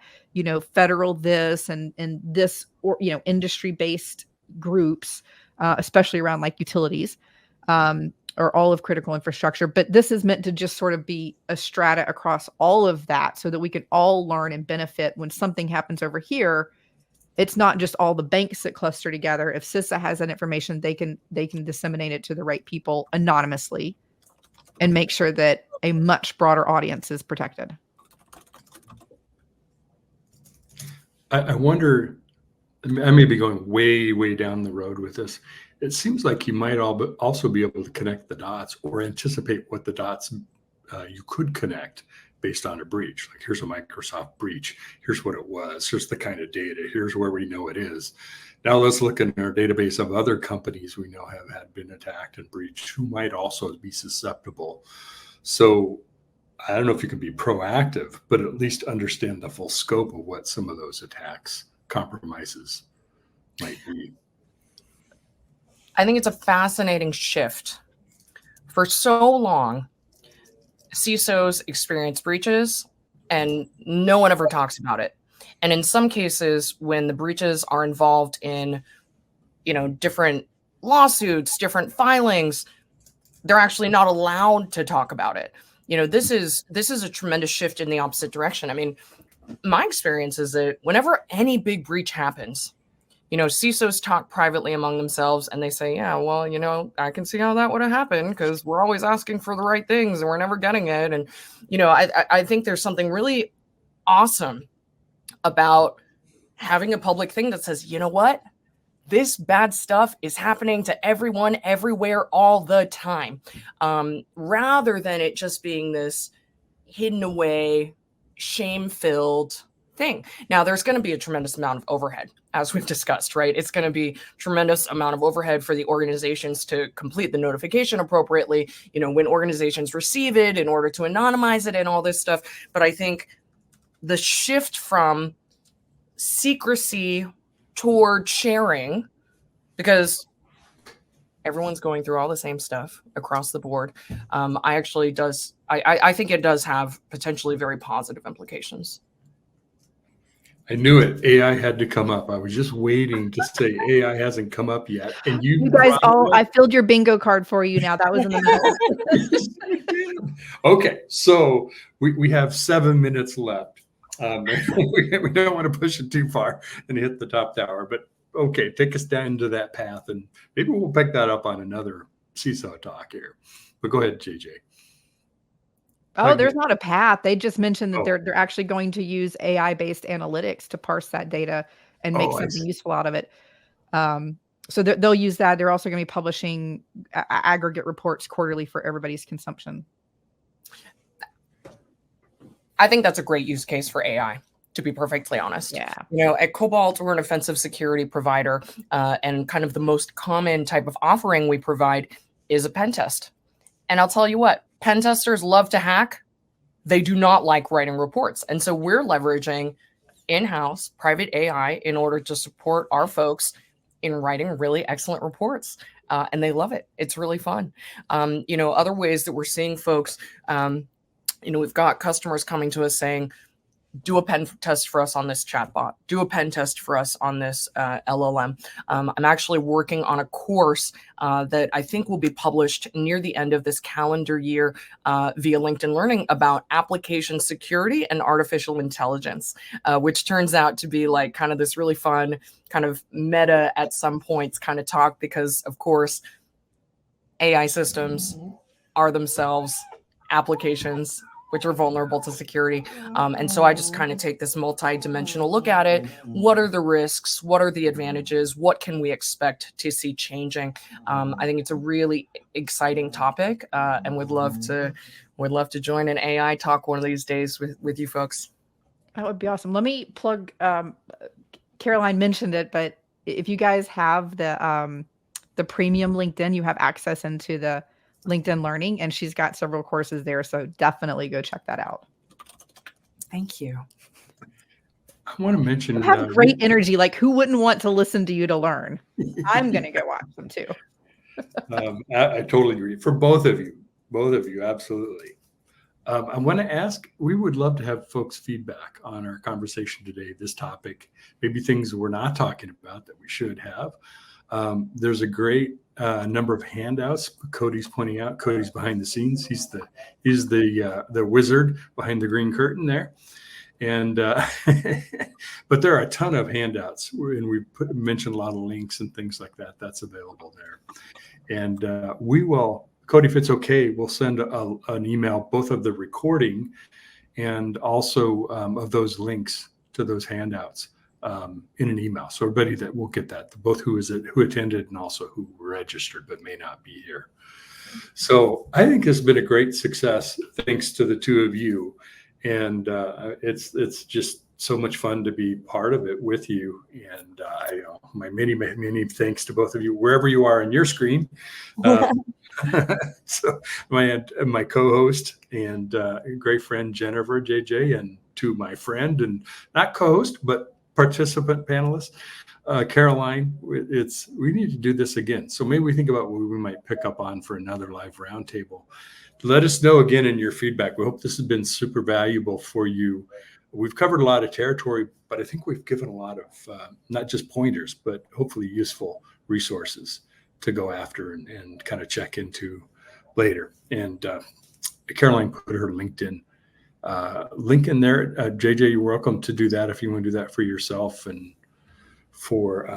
federal this and this, or, industry-based groups, especially around like utilities, or all of critical infrastructure. But this is meant to just sort of be a strata across all of that so that we can all learn and benefit when something happens over here. It's not just all the banks that cluster together. If CISA has that information, they can disseminate it to the right people anonymously and make sure that a much broader audience is protected.
I wonder, I may be going way, way down the road with this. It seems like you might also be able to connect the dots or anticipate what the dots you could connect based on a breach. Like, here's a Microsoft breach. Here's what it was. Here's the kind of data. Here's where we know it is. Now let's look in our database of other companies we know have been attacked and breached who might also be susceptible. So I don't know if you can be proactive, but at least understand the full scope of what some of those attacks, compromises might be.
I think it's a fascinating shift. For so long, CISOs experience breaches and no one ever talks about it. And in some cases, when the breaches are involved in, different lawsuits, different filings, they're actually not allowed to talk about it. This is a tremendous shift in the opposite direction. I mean, my experience is that whenever any big breach happens, CISOs talk privately among themselves and they say, yeah, well, I can see how that would have happened because we're always asking for the right things and we're never getting it. And, I think there's something really awesome about having a public thing that says, you know what? This bad stuff is happening to everyone, everywhere, all the time, rather than it just being this hidden away, shame-filled thing. Now, there's going to be a tremendous amount of overhead, as we've discussed, right? It's going to be tremendous amount of overhead for the organizations to complete the notification appropriately, when organizations receive it in order to anonymize it and all this stuff. But I think the shift from secrecy toward sharing, because everyone's going through all the same stuff across the board, I think it does have potentially very positive implications.
I knew it. AI had to come up. I was just waiting to say AI hasn't come up yet. And you
guys I filled your bingo card for you now. That was in the middle.
Okay, so we have 7 minutes left. We don't want to push it too far and hit the top tower, but okay, take us down to that path and maybe we'll pick that up on another CISO talk here. But go ahead, JJ.
Oh, there's not a path. They just mentioned that they're actually going to use AI-based analytics to parse that data and make something useful out of it. So they'll use that. They're also going to be publishing aggregate reports quarterly for everybody's consumption.
I think that's a great use case for AI, to be perfectly honest.
Yeah.
At Cobalt, we're an offensive security provider, and kind of the most common type of offering we provide is a pen test. And I'll tell you what, pen testers love to hack. They do not like writing reports. And so we're leveraging in-house private AI in order to support our folks in writing really excellent reports. And they love it. It's really fun. Other ways that we're seeing folks, we've got customers coming to us saying, do a pen test for us on this chatbot, do a pen test for us on this LLM. I'm actually working on a course that I think will be published near the end of this calendar year via LinkedIn Learning about application security and artificial intelligence, which turns out to be like kind of this really fun kind of meta at some points kind of talk, because of course, AI systems are themselves applications which are vulnerable to security. And so I just kind of take this multi-dimensional look at it. What are the risks? What are the advantages? What can we expect to see changing? I think it's a really exciting topic, and would love to join an AI talk one of these days with you folks.
That would be awesome. Let me plug, Caroline mentioned it, but if you guys have the premium LinkedIn, you have access into the LinkedIn Learning, and she's got several courses there. So definitely go check that out.
Thank you.
I want to mention
you have great energy. Like, who wouldn't want to listen to you to learn? I'm going to go watch them too.
I totally agree. For both of you, absolutely. I want to ask, we would love to have folks' feedback on our conversation today, this topic, maybe things we're not talking about that we should have. There's a great number of handouts. Cody's pointing out. Cody's behind the scenes. He's the wizard behind the green curtain there. And but there are a ton of handouts, and we mentioned a lot of links and things like that. That's available there. And we will, Cody, if it's okay, we'll send an email, both of the recording and also of those links to those handouts in an email. So everybody that will get that, both who attended and also who registered but may not be here. So I think it's been a great success thanks to the two of you. And it's just so much fun to be part of it with you. And my many thanks to both of you, wherever you are on your screen. So my co-host and great friend Jennifer, JJ, and to my friend and not co-host but participant panelist Caroline. We need to do this again. So maybe we think about what we might pick up on for another live roundtable. Let us know again in your feedback. We hope this has been super valuable for you. We've covered a lot of territory, but I think we've given a lot of not just pointers, but hopefully useful resources to go after and kind of check into later. And Caroline put her LinkedIn link in there. JJ, you're welcome to do that if you want to do that for yourself and for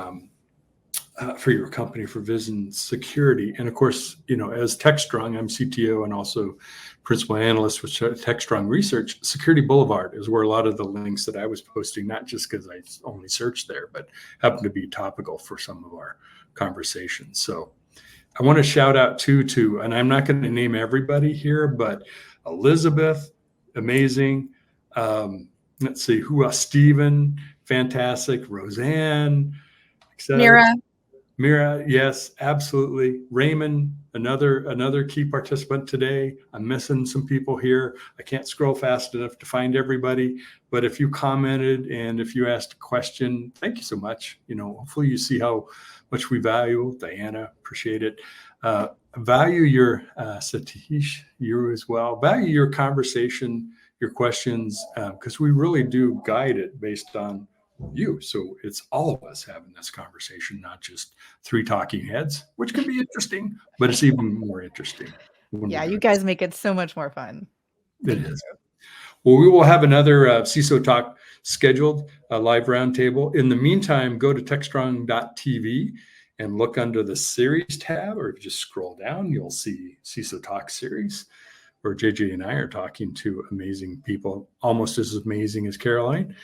your company, for Vision Security. And of course, as TechStrong, I'm CTO and also principal analyst with TechStrong Research. Security Boulevard is where a lot of the links that I was posting, not just because I only searched there, but happen to be topical for some of our conversations. So I want to shout out to, and I'm not going to name everybody here, but Elizabeth, amazing. Let's see who else. Stephen, fantastic. Roseanne, etc. Mira, yes, absolutely. Raymond, another key participant today. I'm missing some people here. I can't scroll fast enough to find everybody, but if you commented and if you asked a question, thank you so much. Hopefully you see how much we value. Diana, appreciate it. Value your Satish, you as well. Value your conversation, your questions, because we really do guide it based on you. So it's all of us having this conversation, not just three talking heads, which can be interesting, but it's even more interesting.
Yeah, you guys make it so much more fun.
It is. Well, we will have another CISO Talk scheduled, a live roundtable. In the meantime, go to techstrong.tv and look under the series tab, or if you just scroll down, you'll see CISO Talk series, where JJ and I are talking to amazing people, almost as amazing as Caroline,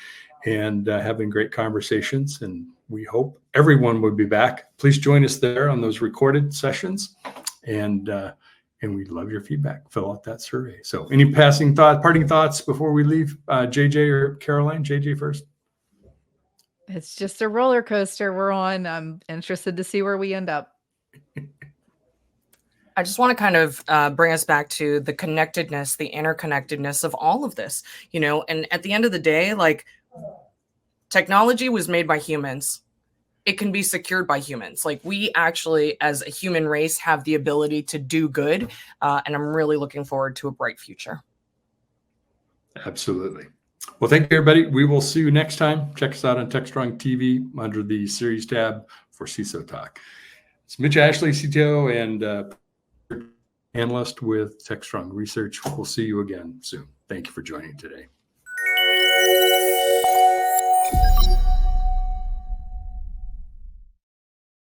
and having great conversations. And we hope everyone will be back. Please join us there on those recorded sessions. And we'd love your feedback. Fill out that survey. So any parting thoughts before we leave? JJ or Caroline? JJ first.
It's just a roller coaster we're on. I'm interested to see where we end up.
I just want to kind of bring us back to the connectedness, the interconnectedness of all of this, and at the end of the day, like, technology was made by humans. It can be secured by humans. Like, we actually, as a human race, have the ability to do good. And I'm really looking forward to a bright future.
Absolutely. Well, thank you, everybody. We will see you next time. Check us out on TechStrong TV under the series tab for CISO Talk. It's Mitch Ashley, CTO and analyst with TechStrong Research. We'll see you again soon. Thank you for joining today.